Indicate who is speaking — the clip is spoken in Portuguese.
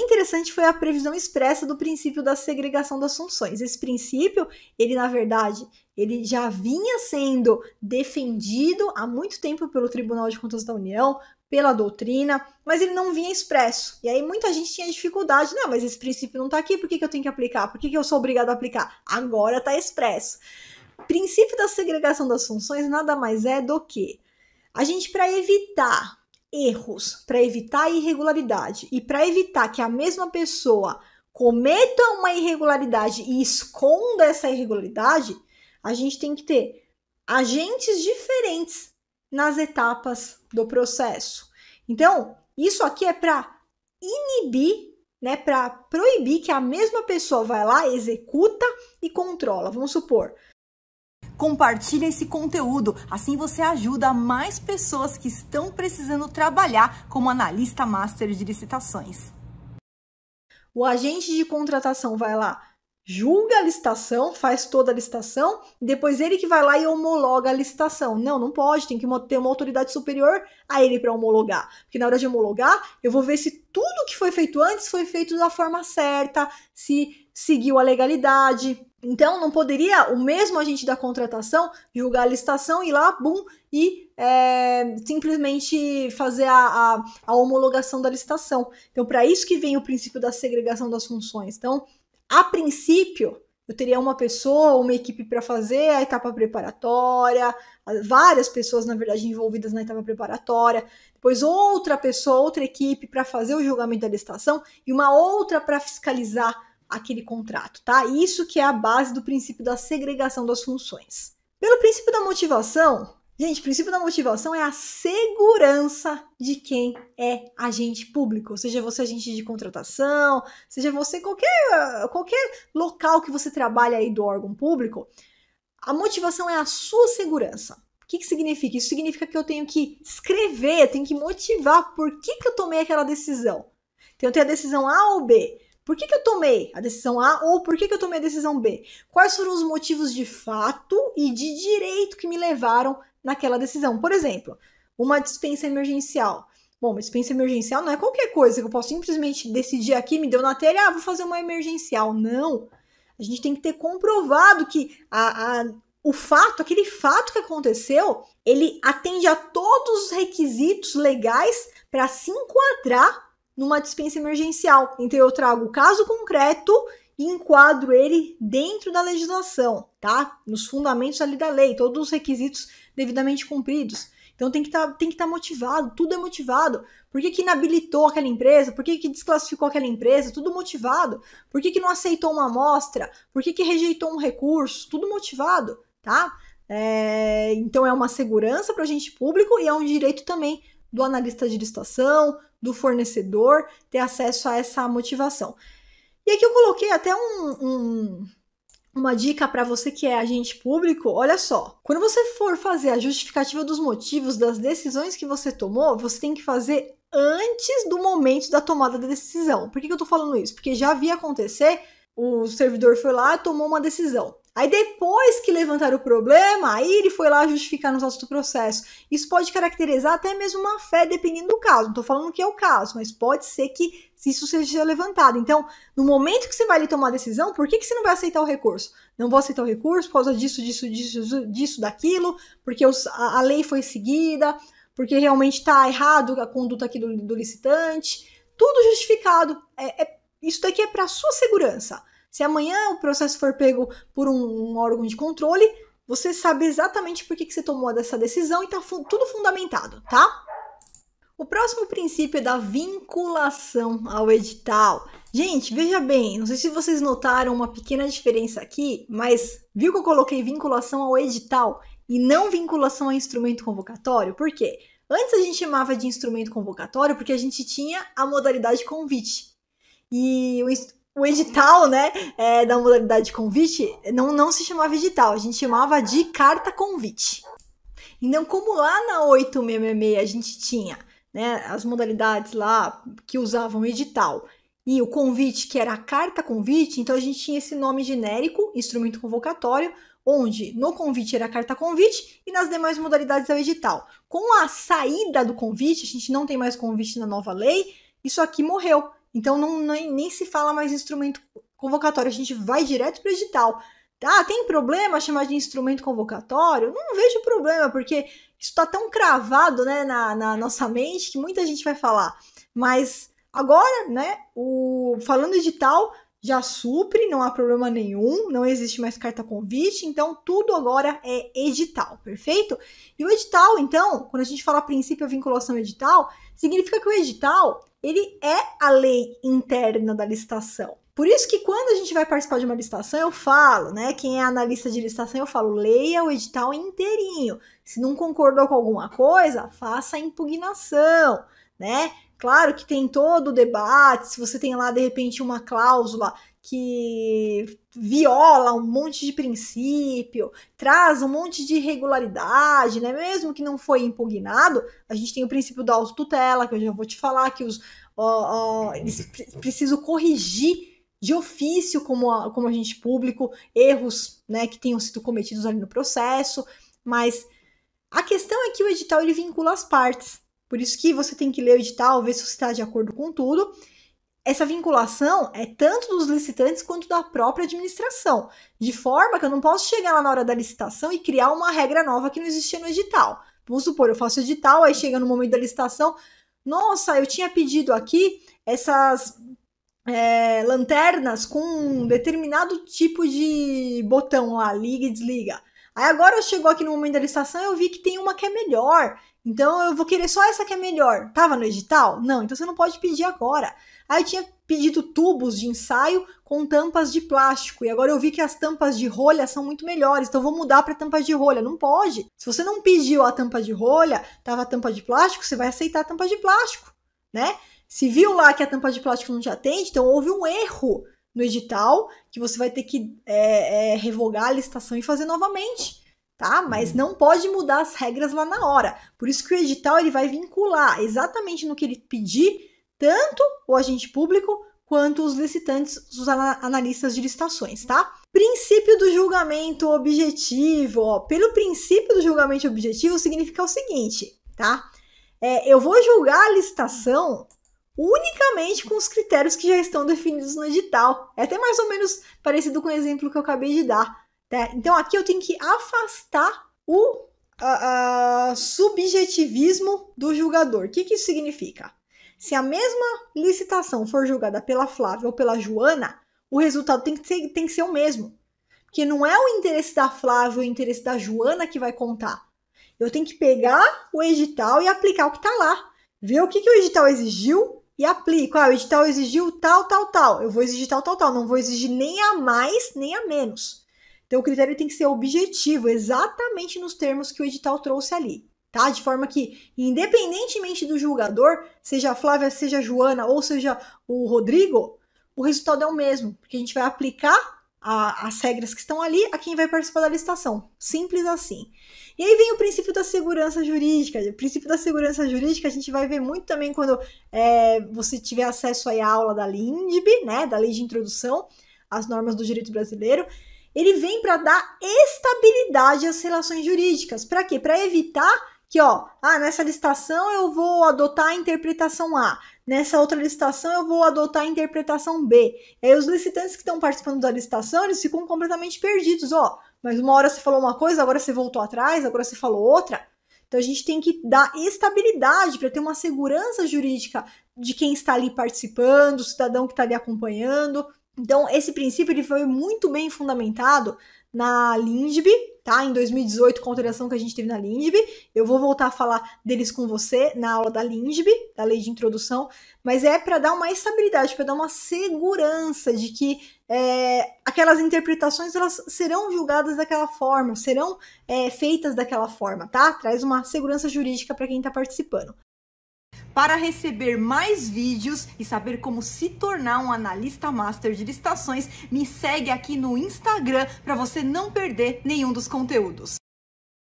Speaker 1: bem interessante foi a previsão expressa do princípio da segregação das funções. Esse princípio, ele na verdade, ele já vinha sendo defendido há muito tempo pelo Tribunal de Contas da União, pela doutrina, mas ele não vinha expresso. E aí muita gente tinha dificuldade. Não, mas esse princípio não está aqui, por que eu tenho que aplicar? Por que eu sou obrigado a aplicar? Agora está expresso. O princípio da segregação das funções nada mais é do que a gente, para evitar erros, para evitar irregularidade e para evitar que a mesma pessoa cometa uma irregularidade e esconda essa irregularidade, a gente tem que ter agentes diferentes nas etapas do processo. Então, isso aqui é para inibir, né, para proibir que a mesma pessoa vai lá, executa e controla. Vamos supor.
Speaker 2: Compartilhe esse conteúdo, assim você ajuda mais pessoas que estão precisando trabalhar como analista master de licitações.
Speaker 1: O agente de contratação vai lá, julga a licitação, faz toda a licitação, e depois ele que vai lá e homologa a licitação. Não pode, tem que ter uma autoridade superior a ele para homologar. Porque na hora de homologar, eu vou ver se tudo que foi feito antes foi feito da forma certa, se seguiu a legalidade. Então, não poderia o mesmo agente da contratação julgar a licitação, ir lá, e simplesmente fazer a homologação da licitação. Então, para isso que vem o princípio da segregação das funções. Então, a princípio, eu teria uma pessoa, uma equipe para fazer a etapa preparatória, várias pessoas, na verdade, envolvidas na etapa preparatória, depois outra pessoa, outra equipe para fazer o julgamento da licitação e uma outra para fiscalizar aquele contrato, tá? Isso que é a base do princípio da segregação das funções. Pelo princípio da motivação, gente, o princípio da motivação é a segurança de quem é agente público, seja você agente de contratação, seja você qualquer local que você trabalha aí do órgão público, a motivação é a sua segurança. O que significa? Isso significa que eu tenho que escrever, eu tenho que motivar por que eu tomei aquela decisão. Então, eu tenho a decisão A ou B. Por que eu tomei a decisão A ou por que eu tomei a decisão B? Quais foram os motivos de fato e de direito que me levaram naquela decisão? Por exemplo, uma dispensa emergencial. Bom, uma dispensa emergencial não é qualquer coisa que eu posso simplesmente decidir aqui, me deu na telha, vou fazer uma emergencial. Não. A gente tem que ter comprovado que aquele fato que aconteceu, ele atende a todos os requisitos legais para se enquadrar numa dispensa emergencial. Então, eu trago o caso concreto e enquadro ele dentro da legislação, tá? Nos fundamentos ali da lei, todos os requisitos devidamente cumpridos. Então, tem que estar motivado, tudo é motivado. Por que inabilitou aquela empresa? Por que desclassificou aquela empresa? Tudo motivado. Por que não aceitou uma amostra? Por que rejeitou um recurso? Tudo motivado, tá? Então, é uma segurança para o agente público e é um direito também do analista de licitação, do fornecedor, ter acesso a essa motivação. E aqui eu coloquei até uma dica para você que é agente público. Olha só, quando você for fazer a justificativa dos motivos das decisões que você tomou, você tem que fazer antes do momento da tomada da decisão. Por que eu tô falando isso? Porque já vi acontecer, o servidor foi lá e tomou uma decisão. Aí depois que levantaram o problema, aí ele foi lá justificar nos autos do processo. Isso pode caracterizar até mesmo má fé, dependendo do caso. Não estou falando que é o caso, mas pode ser que isso seja levantado. Então, no momento que você vai ali tomar a decisão, por que você não vai aceitar o recurso? Não vou aceitar o recurso por causa disso, daquilo, porque a lei foi seguida, porque realmente está errado a conduta aqui do licitante. Tudo justificado. Isso daqui é para sua segurança. Se amanhã o processo for pego por um órgão de controle, você sabe exatamente por que você tomou essa decisão e está tudo fundamentado, tá? O próximo princípio é da vinculação ao edital. Gente, veja bem, não sei se vocês notaram uma pequena diferença aqui, mas viu que eu coloquei vinculação ao edital e não vinculação ao instrumento convocatório? Por quê? Antes a gente chamava de instrumento convocatório porque a gente tinha a modalidade convite. E o edital, né, da modalidade de convite, não se chamava edital, a gente chamava de carta convite. Então, como lá na 8666 a gente tinha, né, as modalidades lá que usavam edital e o convite, que era a carta convite, então a gente tinha esse nome genérico, instrumento convocatório, onde no convite era a carta convite e nas demais modalidades é o edital. Com a saída do convite, a gente não tem mais convite na nova lei, isso aqui morreu. Então nem se fala mais instrumento convocatório, a gente vai direto para o edital. Ah, tem problema chamar de instrumento convocatório? Não vejo problema, porque isso está tão cravado, né, na nossa mente que muita gente vai falar. Mas agora, né, falando edital, já supre, não há problema nenhum, não existe mais carta convite, então tudo agora é edital, perfeito? E o edital, então, quando a gente fala princípio, vinculação edital, significa que o edital, ele é a lei interna da licitação. Por isso que quando a gente vai participar de uma licitação, eu falo, né? Quem é analista de licitação, eu falo, leia o edital inteirinho. Se não concordou com alguma coisa, faça a impugnação, né? Claro que tem todo o debate, se você tem lá, de repente, uma cláusula que viola um monte de princípio, traz um monte de irregularidade, né? Mesmo que não foi impugnado, a gente tem o princípio da autotutela, que eu já vou te falar, que eles precisam corrigir de ofício como agente público, erros, né, que tenham sido cometidos ali no processo, mas a questão é que o edital ele vincula as partes, por isso que você tem que ler o edital, ver se você está de acordo com tudo. Essa vinculação é tanto dos licitantes quanto da própria administração, de forma que eu não posso chegar lá na hora da licitação e criar uma regra nova que não existia no edital. Vamos supor, eu faço o edital, aí chega no momento da licitação, nossa, eu tinha pedido aqui essas lanternas com um determinado tipo de botão lá, liga e desliga. Aí agora chegou aqui no momento da licitação, eu vi que tem uma que é melhor, então eu vou querer só essa que é melhor. Tava no edital? Não, então você não pode pedir agora. Aí eu tinha pedido tubos de ensaio com tampas de plástico, e agora eu vi que as tampas de rolha são muito melhores, então eu vou mudar para tampas de rolha. Não pode. Se você não pediu a tampa de rolha, tava a tampa de plástico, você vai aceitar a tampa de plástico, né? Se viu lá que a tampa de plástico não te atende, então houve um erro no edital que você vai ter que revogar a licitação e fazer novamente, tá? Mas não pode mudar as regras lá na hora. Por isso que o edital ele vai vincular exatamente no que ele pedir, tanto o agente público quanto os licitantes, os analistas de licitações, tá? Princípio do julgamento objetivo. Ó, pelo princípio do julgamento objetivo significa o seguinte, tá? Eu vou julgar a licitação unicamente com os critérios que já estão definidos no edital. É até mais ou menos parecido com o exemplo que eu acabei de dar. Tá? Então aqui eu tenho que afastar o subjetivismo do julgador. O que isso significa? Se a mesma licitação for julgada pela Flávia ou pela Joana, o resultado tem que ser o mesmo. Porque não é o interesse da Flávia ou o interesse da Joana que vai contar. Eu tenho que pegar o edital e aplicar o que está lá. Ver o que o edital exigiu e aplico. O edital exigiu tal. Eu vou exigir tal. Não vou exigir nem a mais, nem a menos. Então, o critério tem que ser objetivo, exatamente nos termos que o edital trouxe ali, tá? De forma que, independentemente do julgador, seja a Flávia, seja a Joana ou seja o Rodrigo, o resultado é o mesmo, porque a gente vai aplicar as regras que estão ali a quem vai participar da licitação. Simples assim. E aí vem o princípio da segurança jurídica. O princípio da segurança jurídica a gente vai ver muito também quando você tiver acesso aí à aula da LINDB, né, da Lei de Introdução às Normas do Direito Brasileiro. Ele vem para dar estabilidade às relações jurídicas. Para quê? Para evitar que, nessa licitação eu vou adotar a interpretação A, nessa outra licitação eu vou adotar a interpretação B. E aí os licitantes que estão participando da licitação, eles ficam completamente perdidos. Mas uma hora você falou uma coisa, agora você voltou atrás, agora você falou outra. Então a gente tem que dar estabilidade para ter uma segurança jurídica de quem está ali participando, do cidadão que está ali acompanhando. Então, esse princípio ele foi muito bem fundamentado na LINDB, tá? Em 2018, com a alteração que a gente teve na LINDB. Eu vou voltar a falar deles com você na aula da LINDB, da Lei de Introdução, mas é para dar uma estabilidade, para dar uma segurança de que aquelas interpretações elas serão julgadas daquela forma, serão feitas daquela forma, tá? Traz uma segurança jurídica para quem está participando.
Speaker 2: Para receber mais vídeos e saber como se tornar um analista master de licitações, me segue aqui no Instagram para você não perder nenhum dos conteúdos.